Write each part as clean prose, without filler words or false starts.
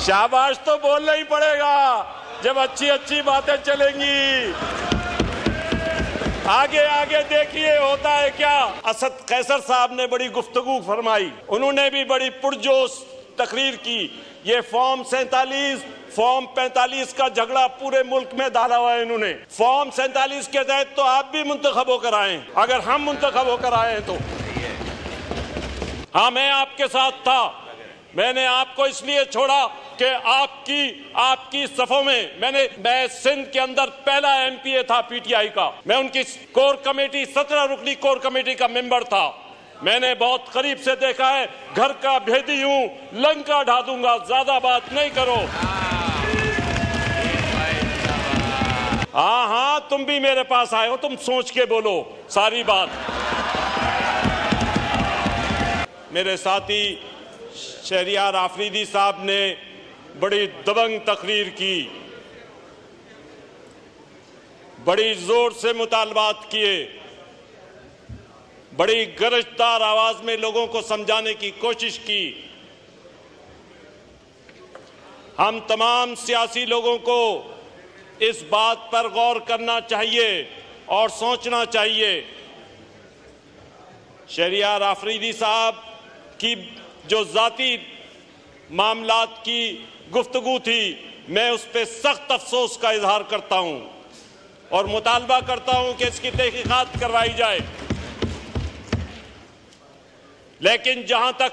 शाबाश तो बोलना ही पड़ेगा जब अच्छी अच्छी बातें चलेंगी। आगे आगे देखिए होता है क्या। असद कैसर साहब ने बड़ी गुफ्तगू फरमाई, उन्होंने भी बड़ी पुरजोश तकरीर की। ये फॉर्म 45 का झगड़ा पूरे मुल्क में डाला हुआ है इन्होंने। फॉर्म 47 के तहत तो आप भी मुंतखब होकर आए, अगर हम मुंतखब होकर आए तो। हाँ, मैं आपके साथ था। मैंने आपको इसलिए छोड़ा कि आपकी सफों में मैं सिंध के अंदर पहला एमपीए था पीटीआई का। मैं उनकी कोर कमेटी 17 रुकनी कोर कमेटी का मेंबर था। मैंने बहुत करीब से देखा है। घर का भेदी हूं, लंका ढा दूंगा, ज्यादा बात नहीं करो। हाँ, तुम भी मेरे पास आए हो, तुम सोच के बोलो सारी बात। मेरे साथी शहरियार आफरीदी साहब ने बड़ी दबंग तकरीर की, बड़ी जोर से मुतालबात किए, बड़ी गरजदार आवाज में लोगों को समझाने की कोशिश की। हम तमाम सियासी लोगों को इस बात पर गौर करना चाहिए और सोचना चाहिए। शहरियार आफरीदी साहब की जो जाती मामलात की गुफ्तगू थी, मैं उस पर सख्त अफसोस का इजहार करता हूं और मुतालबा करता हूं कि इसकी तहकीकात करवाई जाए। लेकिन जहां तक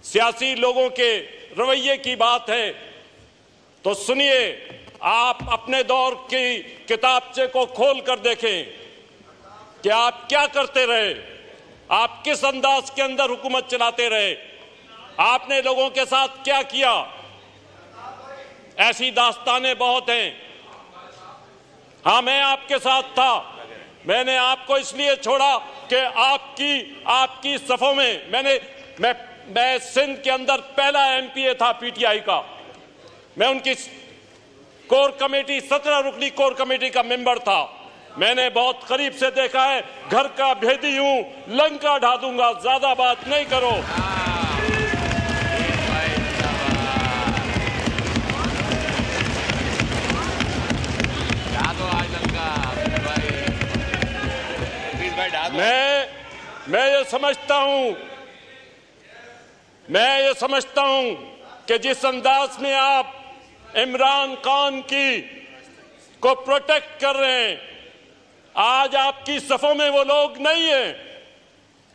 सियासी लोगों के रवैये की बात है, तो सुनिए, आप अपने दौर की किताबचे को खोल कर देखें कि आप क्या करते रहे, आप किस अंदाज के अंदर हुकूमत चलाते रहे, आपने लोगों के साथ क्या किया। ऐसी दास्तानें बहुत हैं। हाँ, मैं आपके साथ था। मैंने आपको इसलिए छोड़ा कि आपकी सफों में मैं सिंध के अंदर पहला एमपीए था पीटीआई का। मैं उनकी कोर कमेटी 17 रुकनी कोर कमेटी का मेंबर था। मैंने बहुत करीब से देखा है। घर का भेदी हूं, लंका ढा दूंगा, ज्यादा बात नहीं करो। मैं ये समझता हूं कि जिस अंदाज में आप इमरान खान को प्रोटेक्ट कर रहे हैं, आज आपकी सफों में वो लोग नहीं हैं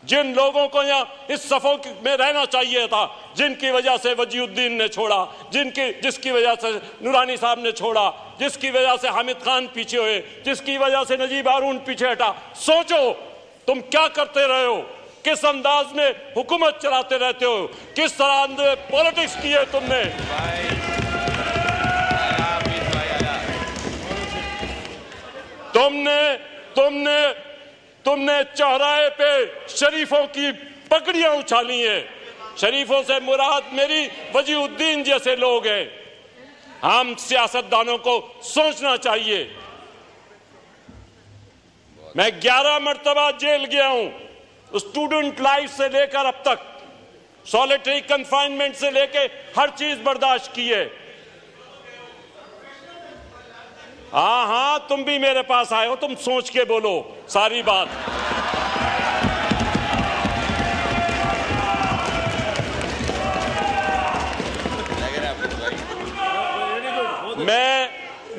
जिन लोगों को यहाँ इस सफों में रहना चाहिए था, जिनकी वजह से वजीउद्दीन ने छोड़ा, जिसकी वजह से नूरानी साहब ने छोड़ा, जिसकी वजह से हामिद खान पीछे हुए, जिसकी वजह से नजीब हारून पीछे हटा। सोचो तुम क्या करते रहे हो, किस अंदाज में हुकूमत चलाते रहते हो, किस तरह पॉलिटिक्स की है तुमने। तुमने चौराहे पे शरीफों की पगड़ियां उछाली हैं। शरीफों से मुराद मेरी वजीउद्दीन जैसे लोग हैं। हम सियासतदानों को सोचना चाहिए। मैं 11 मरतबा जेल गया हूं, स्टूडेंट लाइफ से लेकर अब तक, सॉलिटरी कन्फाइनमेंट से लेकर हर चीज बर्दाश्त की है। हाँ, तुम भी मेरे पास आए हो, तुम सोच के बोलो सारी बात।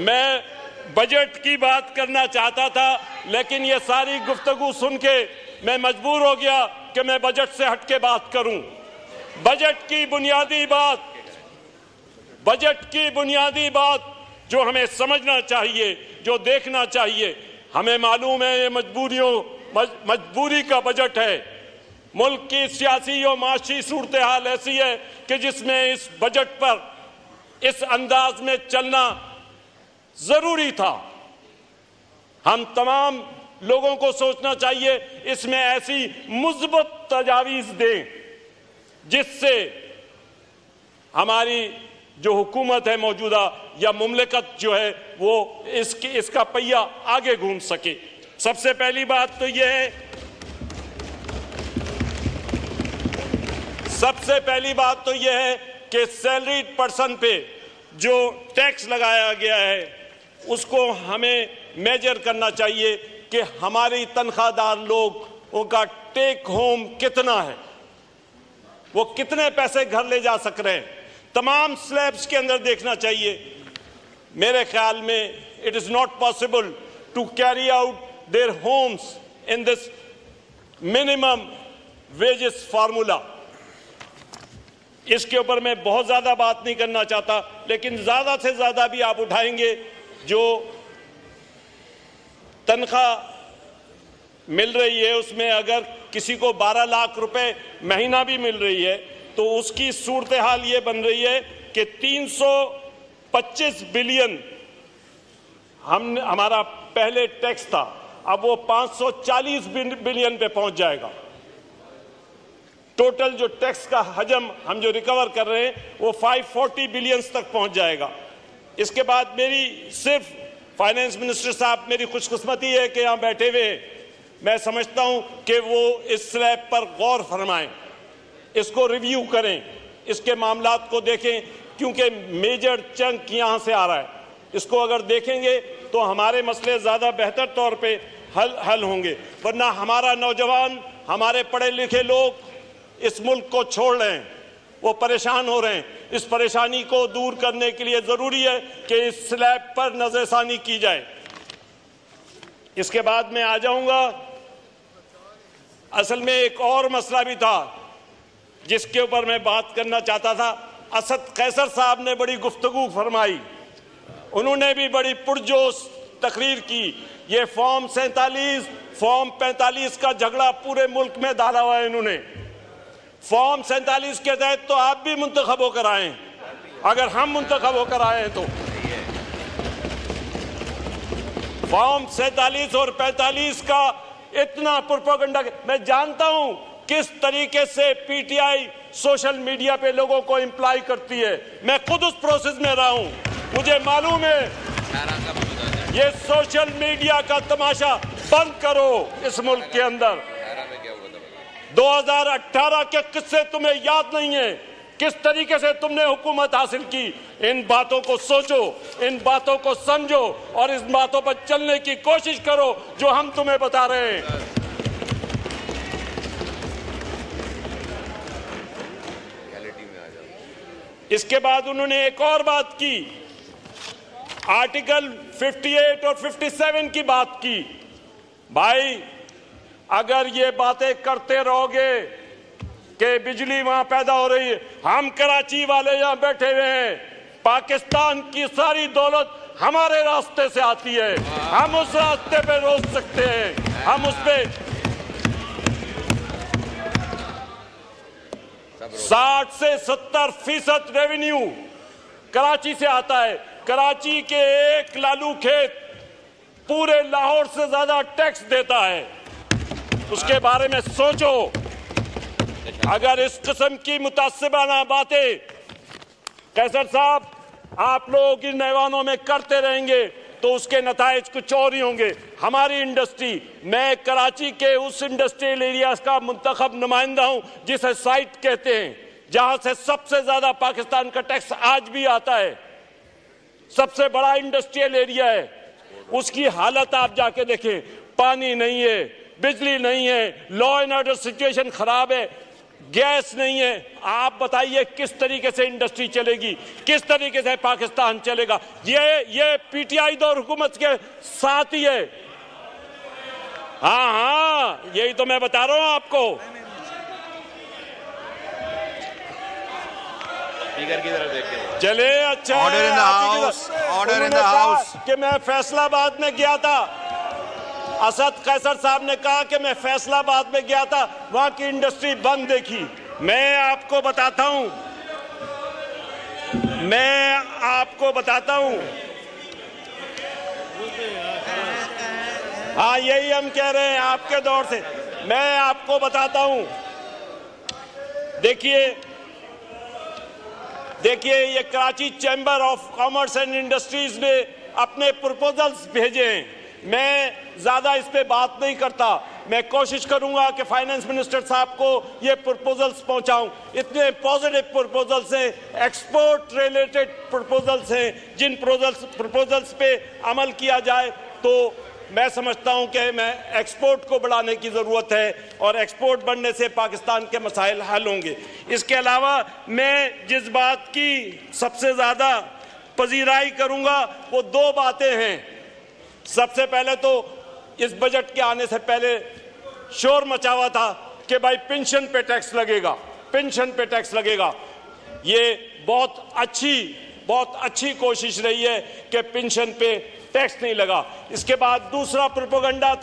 मैं बजट की बात करना चाहता था, लेकिन ये सारी गुफ्तगू सुन के मैं मजबूर हो गया कि मैं बजट से हटके बात करूं। बजट की बुनियादी बात जो हमें समझना चाहिए, जो देखना चाहिए, हमें मालूम है ये मजबूरी का बजट है। मुल्क की सियासी और माशी सूरत हाल ऐसी है कि जिसमें इस बजट पर इस अंदाज में चलना जरूरी था। हम तमाम लोगों को सोचना चाहिए, इसमें ऐसी मुस्बत तजावीज दें जिससे हमारी जो हुकूमत है मौजूदा या मुमलिकत जो है वो इसका पहिया आगे घूम सके। सबसे पहली बात तो यह है कि सैलरीड पर्सन पे जो टैक्स लगाया गया है उसको हमें मेजर करना चाहिए कि हमारी तनख्वाहदार लोगों का टेक होम कितना है, वो कितने पैसे घर ले जा सक रहे हैं, तमाम स्लैब्स के अंदर देखना चाहिए। मेरे ख्याल में it is not possible to carry out their homes in this minimum wages formula. इसके ऊपर मैं बहुत ज्यादा बात नहीं करना चाहता, लेकिन ज्यादा से ज्यादा भी आप उठाएंगे जो तनख्वाह मिल रही है उसमें अगर किसी को 12 लाख रुपए महीना भी मिल रही है तो उसकी सूरत हाल ये बन रही है कि 325 बिलियन हमारा पहले टैक्स था, अब वो 540 बिलियन पे पहुंच जाएगा। टोटल जो टैक्स का हजम हम जो रिकवर कर रहे हैं वो 540 बिलियंस तक पहुंच जाएगा। इसके बाद मेरी सिर्फ फाइनेंस मिनिस्टर साहब, मेरी खुशकिस्मती है कि यहां बैठे हुए, मैं समझता हूं कि वो इस स्लैब पर गौर फरमाएं, इसको रिव्यू करें, इसके मामलात को देखें, क्योंकि मेजर चंक यहां से आ रहा है। इसको अगर देखेंगे तो हमारे मसले ज्यादा बेहतर तौर पे हल होंगे, वरना हमारा नौजवान, हमारे पढ़े लिखे लोग इस मुल्क को छोड़ रहे हैं, वो परेशान हो रहे हैं। इस परेशानी को दूर करने के लिए जरूरी है कि इस स्लैब पर नजरसानी की जाए। इसके बाद मैं आ जाऊंगा, असल में एक और मसला भी था जिसके ऊपर मैं बात करना चाहता था। असद कैसर साहब ने बड़ी गुफ्तगू फरमाई, उन्होंने भी बड़ी पुरजोश तकरीर की। ये फॉर्म 47, फॉर्म 45 का झगड़ा पूरे मुल्क में डाला हुआ है इन्होंने। फॉर्म 47 के तहत तो आप भी मुंतखब होकर आए, अगर हम मुंतखब होकर आए हैं तो फॉर्म 47 और 45 का इतना प्रोपेगेंडा, मैं जानता हूं किस तरीके से पीटीआई सोशल मीडिया पे लोगों को इंप्लाई करती है। मैं खुद उस प्रोसेस में रहा हूं, मुझे मालूम है। ये सोशल मीडिया का तमाशा बंद करो इस मुल्क के अंदर। 2018 के किस्से तुम्हें याद नहीं है, किस तरीके से तुमने हुकूमत हासिल की। इन बातों को सोचो, इन बातों को समझो और इस बातों पर चलने की कोशिश करो जो हम तुम्हें बता रहे हैं। इसके बाद उन्होंने एक और बात की, आर्टिकल 58 और 57 की बात की। भाई अगर ये बातें करते रहोगे कि बिजली वहां पैदा हो रही है, हम कराची वाले यहां बैठे हुए हैं, पाकिस्तान की सारी दौलत हमारे रास्ते से आती है, हम उस रास्ते पे रोक सकते हैं, हम उस पे 60 से 70% रेवेन्यू कराची से आता है। कराची के एक लालू खेत पूरे लाहौर से ज्यादा टैक्स देता है। उसके बारे में सोचो। अगर इस किस्म की मुतासिबाना बातें कैसर साहब आप लोग इन ऐवानों में करते रहेंगे तो उसके नताइज कुछ और ही होंगे। हमारी इंडस्ट्री, मैं कराची के उस इंडस्ट्रियल एरिया का मुंतखब नुमाइंदा हूं जिसे साइट कहते हैं, जहां से सबसे ज्यादा पाकिस्तान का टैक्स आज भी आता है, सबसे बड़ा इंडस्ट्रियल एरिया है। उसकी हालत आप जाके देखें, पानी नहीं है, बिजली नहीं है, लॉ एंड ऑर्डर सिचुएशन खराब है, गैस नहीं है। आप बताइए किस तरीके से इंडस्ट्री चलेगी, किस तरीके से पाकिस्तान चलेगा? ये पीटीआई दौर हुकूमत के साथ ही है। हाँ, यही तो मैं बता रहा हूं आपको। स्पीकर की तरफ देखिए। चले, अच्छा order in the house, order in the house. कि मैं फैसलाबाद में गया था, असद कैसर साहब ने कहा कि मैं फैसलाबाद में गया था, वहां की इंडस्ट्री बंद देखी। मैं आपको बताता हूं, हाँ यही हम कह रहे हैं आपके दौर से। मैं आपको बताता हूं, देखिए ये Karachi chamber of commerce and industries ने अपने प्रपोजल्स भेजे हैं। मैं ज्यादा इस पे बात नहीं करता, मैं कोशिश करूंगा कि फाइनेंस मिनिस्टर साहब को ये प्रपोजल्स पहुंचाऊं। इतने पॉजिटिव प्रपोजल्स हैं, एक्सपोर्ट रिलेटेड प्रपोजल्स हैं, जिन प्रपोजल्स पे अमल किया जाए तो मैं समझता हूं कि मैं एक्सपोर्ट को बढ़ाने की ज़रूरत है और एक्सपोर्ट बढ़ने से पाकिस्तान के मसाइल हल होंगे। इसके अलावा मैं जिस बात की सबसे ज़्यादा पजीराई करूंगा वो दो बातें हैं। सबसे पहले तो इस बजट के आने से पहले शोर मचा हुआ था कि भाई पेंशन पे टैक्स लगेगा, पेंशन पे टैक्स लगेगा। ये बहुत अच्छी कोशिश रही है कि पेंशन पे टैक्स नहीं लगा। इसके बाद दूसरा प्रोपेगेंडा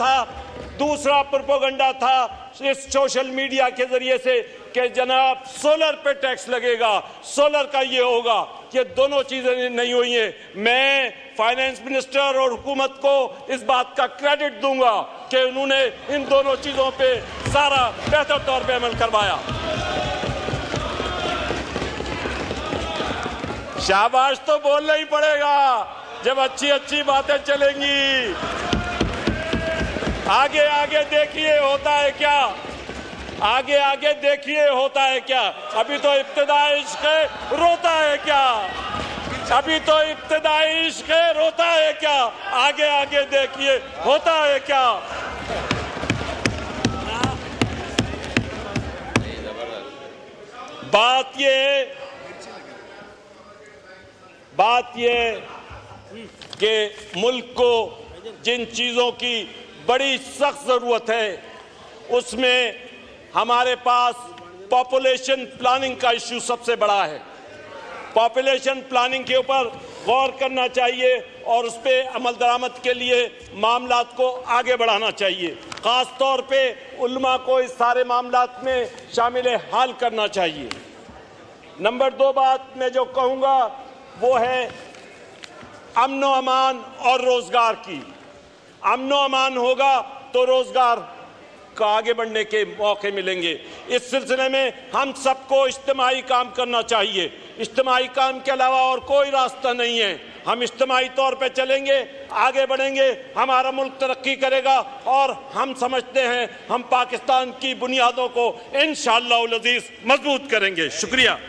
था इस सोशल मीडिया के जरिए से कि जनाब सोलर पे टैक्स लगेगा, सोलर का ये होगा। ये दोनों चीजें नहीं हुई हैं। मैं फाइनेंस मिनिस्टर और हुकूमत को इस बात का क्रेडिट दूंगा कि उन्होंने इन दोनों चीजों पे सारा बेहतर तौर पे अमल करवाया। शाबाश तो बोलना ही पड़ेगा जब अच्छी बातें चलेंगी। आगे देखिए होता है क्या, आगे देखिए होता है क्या। अभी तो इब्तिदाई इश्क है, रोता है क्या, अभी तो इब्तिदाई इश्क है, रोता है क्या। आगे देखिए होता है क्या। बात ये कि मुल्क को जिन चीज़ों की बड़ी सख्त ज़रूरत है उसमें हमारे पास पॉपुलेशन प्लानिंग का इश्यू सबसे बड़ा है। पॉपुलेशन प्लानिंग के ऊपर गौर करना चाहिए और उस पर अमल दरामद के लिए मामलात को आगे बढ़ाना चाहिए। ख़ास तौर पे उल्मा को इस सारे मामलात में शामिल हाल करना चाहिए। नंबर 2 बात मैं जो कहूँगा वो है अमन अमान और रोजगार की। अमन अमान होगा तो रोजगार का आगे बढ़ने के मौके मिलेंगे। इस सिलसिले में हम सबको इज्तिमाई काम करना चाहिए। इज्तिमाई काम के अलावा और कोई रास्ता नहीं है। हम इज्तिमाई तौर पे चलेंगे, आगे बढ़ेंगे, हमारा मुल्क तरक्की करेगा और हम समझते हैं हम पाकिस्तान की बुनियादों को इंशाअल्लाह अज़ीज़ मजबूत करेंगे। शुक्रिया।